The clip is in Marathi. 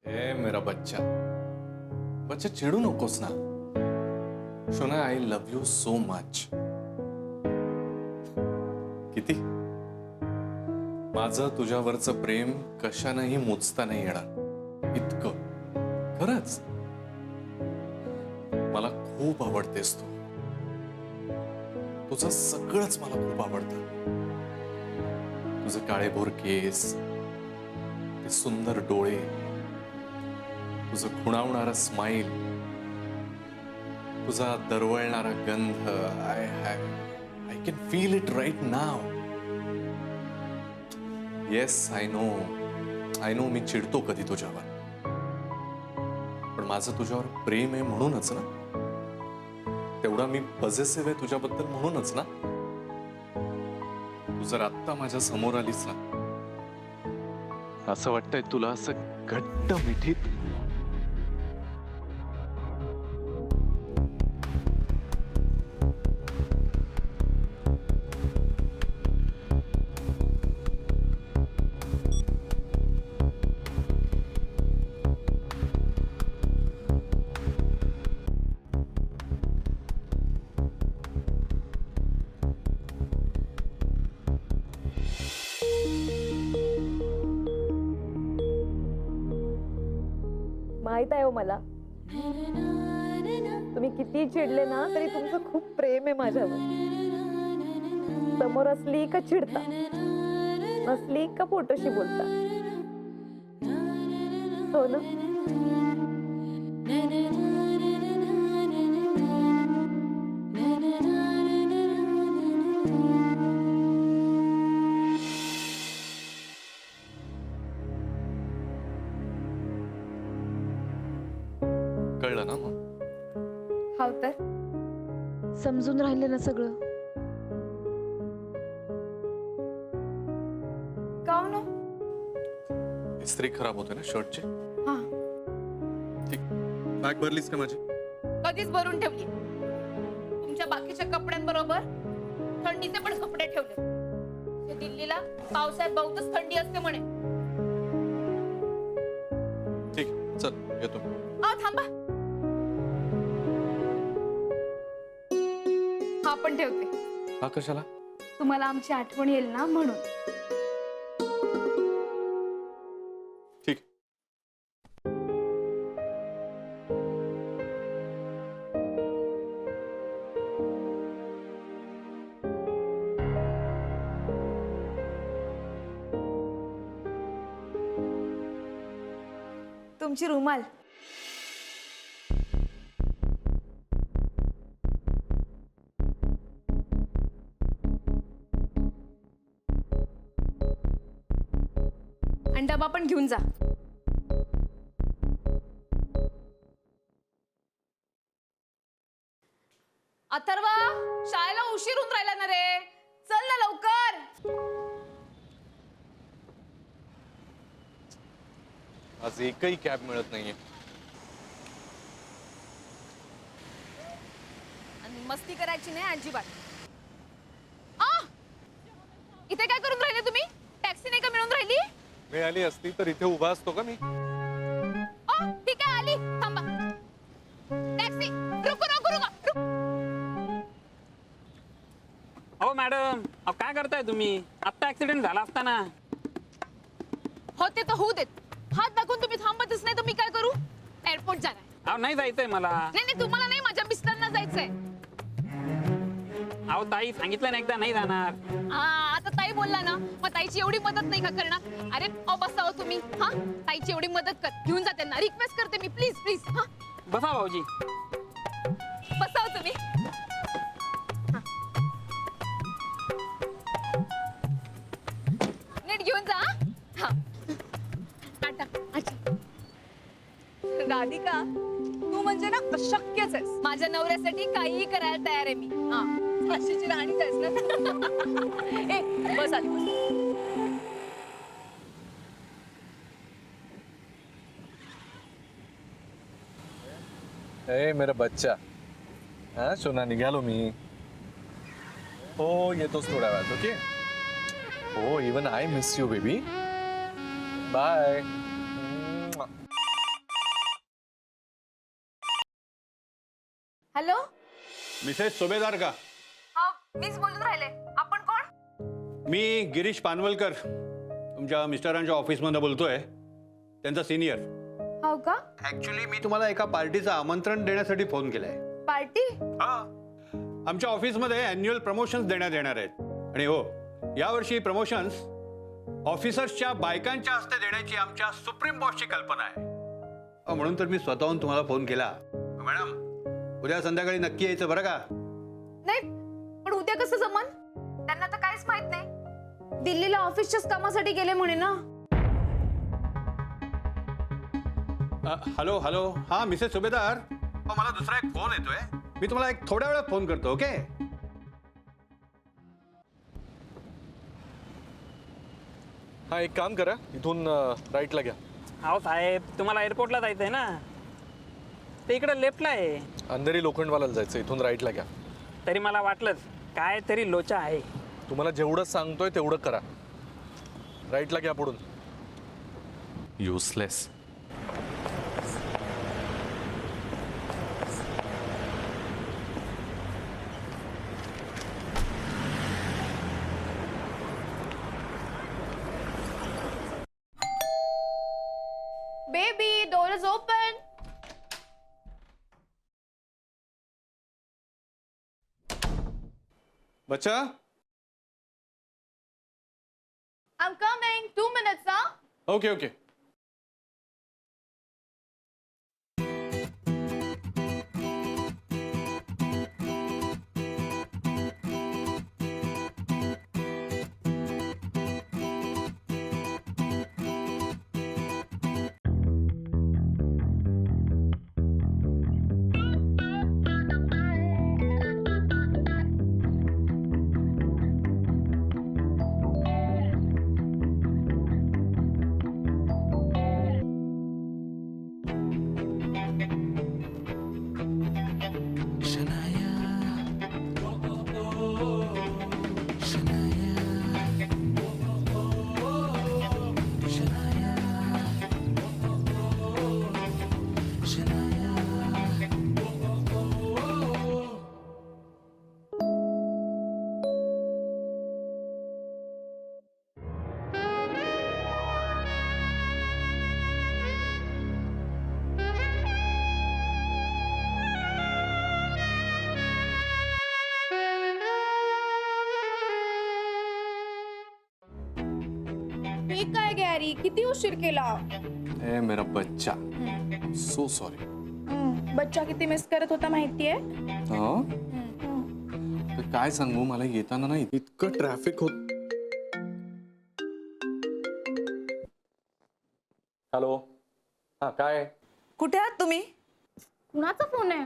ए मेरा बच्चा बच्चा चिडू नकोस ना. शोना, I love you so much. किती माझं तुझ्यावरचं प्रेम कशानंही मोजता नाही येणार इतकं. खरंच मला खूप आवडतेस तू. तुझं सगळंच मला खूप आवडतं. तुझे काळेभोर केस, ते सुंदर डोळे, तुझं खुणावणारा स्माइल, तुझा दरवळणारा गंध. I can feel it right now. Yes, I know मी चिडतो कधी तुझ्यावर, पण माझं तुझ्यावर प्रेम आहे म्हणूनच ना. तेवढा मी पॉझिटिव्ह आहे तुझ्याबद्दल म्हणूनच ना. तू जर आत्ता माझ्या समोर आलीस ना, असं वाटतंय तुला असं घट्ट मिठीत माहित आहे हो मला, तुम्ही किती चिडले ना तरी तुमचं खूप प्रेम आहे माझ्यावर. समोर असली का चिडता, नसली का पोटोशी बोलता. हो ना. कळलं ना मग. हो तर समजून राहिले ना सगळं. का ना. इस्त्री खराब होते ना शर्टची. हा, ठीक. बॅग भरलीस का माझी? कधीच भरून ठेवली. तुमच्या बाकीच्या कपड्यांबरोबर थंडीचे पण कपडे ठेवले. ते दिल्लीला पावसाळ्यात बहुतच थंडी असते म्हणे. ठीक, चल येतो. थांबा, हा पण ठेवते. हा कशाला? तुम्हाला आमची आठवण येईल ना म्हणून. ठीक. तुमची रुमाल. आणि डबा पण घेऊन जा. अथर्वा, शाळेला उशीर होऊन राहिला ना रे. चल ना लवकर. आज एकही कॅब मिळत नाहीये. आणि मस्ती करायची नाही अजिबात. इथे काय करून राहिले तुम्ही? टॅक्सी नाही का मिळून राहिली? मिळाली असती तर इथे उभा असतो का मी? ठीक आहे, आली. थांबा. टॅक्सी. रुको रुको रुको. हो मॅडम, अहो काय करताय तुम्ही? आत्ता ऍक्सिडेंट झाला असताना. हो ते तर होऊ देत. हात दाखवून तुम्ही थांबतच नाही तर मी काय करू? एअरपोर्ट जाणार. अहो नाही जायचंय मला. नाही नाही, तुम्हाला नाही, माझ्या मिस्टरांना जायचंय. अहो ताई सांगितलं ना एकदा नाही जाणार. आता ताई बोलला ना, मग ताईची एवढी मदत नाही का करणार? अरे बसावं तुम्ही. हा, ताईची एवढी मदत कर. घेऊन जा त्यांना. रिक्वेस्ट करते मी, प्लीज प्लीज. हा, बसा भाऊजी. बसावं तुम्ही. नीट घेऊन जा. हा, टाटा. अच्छा राधिका, तू म्हणजे ना अशक्यच आहेस. माझ्या नवऱ्यासाठी काहीही करायला तयार आहे मी. हा, झाशीची राणीच आहेस ना. ए बस आली, बस. ए मेरा बच्चा. हा शोना, निघालो मी. हो येतोच थोड्या वेळात. ओके. हो, even I miss you baby. Bye. Hello. Mrs Subhedar का? हा मीच बोलून राहिले. आपण कोण? मी गिरीश पानवलकर तुमच्या मिस्टरांच्या ऑफिसमध्ये बोलतोय, त्यांचा सिनियर. हो का? ऍक्च्युली मी तुम्हाला एका पार्टीचं आमंत्रण देण्यासाठी फोन केलाय. पार्टी? आमच्या ऑफिसमध्ये अॅन्युअल प्रमोशन्स देण्यात येणार आहेत आणि हो, यावर्षी प्रमोशन्स ऑफिसर्सच्या बायकांच्या हस्ते देण्याची आमच्या सुप्रीम बॉसची कल्पना आहे. म्हणून तर मी स्वतःहून तुम्हाला फोन केला. मॅडम, उद्या संध्याकाळी नक्की यायचं बरं का? नाही, पण उद्या कसं जमन? त्यांना तर काहीच माहित नाही. दिल्लीला ऑफिसच्याच कामासाठी गेले म्हणे ना. हॅलो हॅलो, हा मिसेस सुभेदार, मला दुसरा एक फोन येतोय. मी तुम्हाला एक थोड्या वेळात फोन करतो. ओके? हा एक काम करा, इथून राईटला घ्या. अहो साहेब, तुम्हाला एअरपोर्टला जायचंय ना, ते इकडे लेफ्टला आहे. अंधेरी लोखंडवालाला जायचं, इथून राईटला घ्या. तरी मला वाटलंच काय तरी लोचा आहे. तुम्हाला जेवढं सांगतोय तेवढं करा. राईटला घ्या पुढून. Useless. Baby, door is open. बच्चा, I'm coming. 2 minutes, huh? Okay okay. हे काय गॅरी, किती उशीर केला. ए मेरा बच्चा, सो सॉरी. बच्चा किती मिस करत होता माहितीये. तर काय सांगू, मला येताना ना इतकं ट्रॅफिक होत. हॅलो, हा काय? कुठे आहात तुम्ही? कुणाचा फोन आहे?